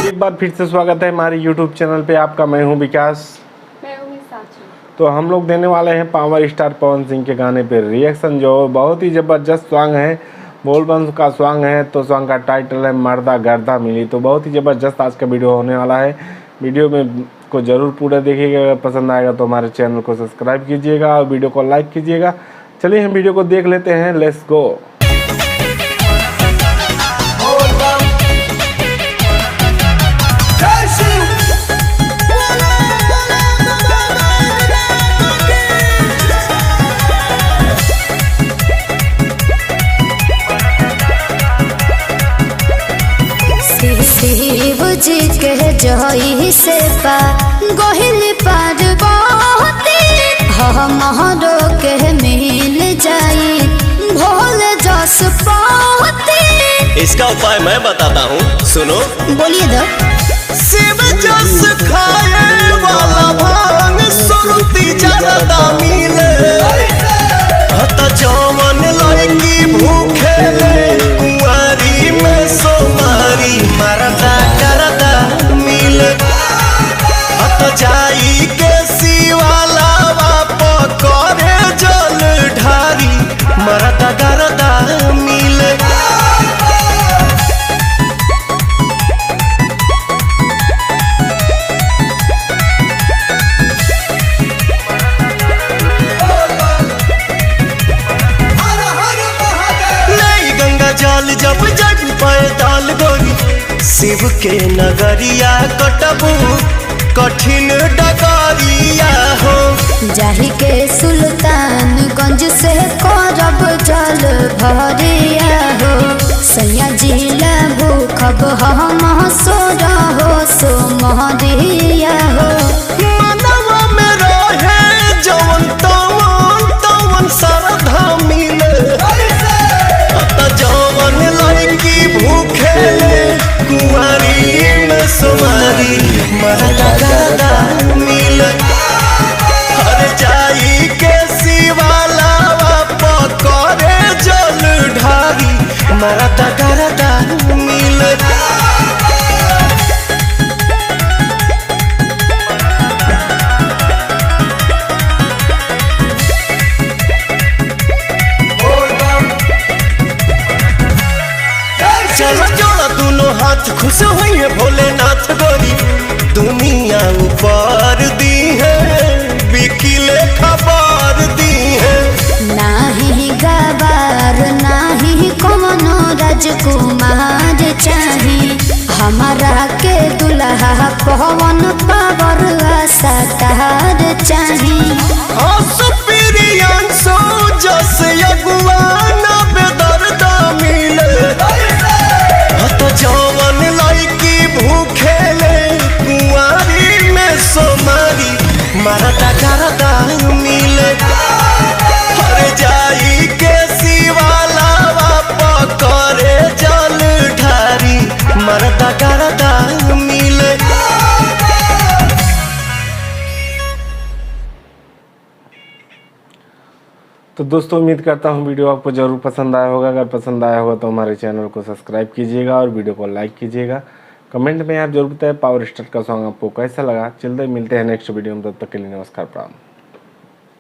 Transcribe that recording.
एक बार फिर से स्वागत है हमारे YouTube चैनल पे आपका। मैं हूं विकास। मैं हूं साक्षी। तो हम लोग देने वाले हैं पावर स्टार पवन सिंह के गाने पे रिएक्शन, जो बहुत ही ज़बरदस्त सॉन्ग है। बोलबम का सॉन्ग है, तो सॉन्ग का टाइटल है मर्दा गर्दा मिली। तो बहुत ही ज़बरदस्त आज का वीडियो होने वाला है। वीडियो में को ज़रूर पूरा देखिएगा। अगर पसंद आएगा तो हमारे चैनल को सब्सक्राइब कीजिएगा और वीडियो को लाइक कीजिएगा। चलिए हम वीडियो को देख लेते हैं। Let's go. शिव जी के जही से पा गोहिल पार बहुती हमरो के मिल जाई भोल जस पाती। इसका उपाय मैं बताता हूँ, सुनो। बोलिए दो। शिव जस खाए वाला भांग सुरती जरदा मिले, हत जवन लड़की भूखे ले कुंवारी में सोमारी मरदा करदा मिले, हत जाई के शिवाला बाप करे जल ढारी मरदा करदा मिले। जल जब जग पैदल गोरी शिव के नगरिया कटबू कठिन डगरिया हो। जाही के सुल्तानगंज से करब जल भरिया हो। सैया जिला भूखब हम सोर हो सो महरिया हो। मनवा में रहे जवन तवन तवन श्रद्धा मिले, जवन लड़की भूखे कुंवारी में सोमारी मरदा गर्दा मिले, हर जाई के शिवाला पकड़े जल ढारी मरदा गर्दा मिले। जोड़ा दोनों हाथ खुश हुई है भोलेनाथ गोरी दुनिया ऊपर दी है बिकिले खबर दी है। नाही गवार नाही कोनो राजकुमार चाही हमारा के दुल्हा पवन पावर सतार चाही। सुप्रियांशु जस अगुवाना बेदर्दा मिले, जवन लड़की भूखे ले कुंवारी में सोमारी मरदा गर्दा मिले, हर जाई के शिवाला पकड़े जल ढारी मरदा गर्दा मिले। तो दोस्तों उम्मीद करता हूँ वीडियो आपको ज़रूर पसंद आया होगा। अगर पसंद आया होगा तो हमारे चैनल को सब्सक्राइब कीजिएगा और वीडियो को लाइक कीजिएगा। कमेंट में आप जरूर बताएं पावर स्टार का सॉन्ग आपको कैसा लगा। चलते मिलते हैं नेक्स्ट वीडियो में, तब तक के लिए नमस्कार, प्रणाम।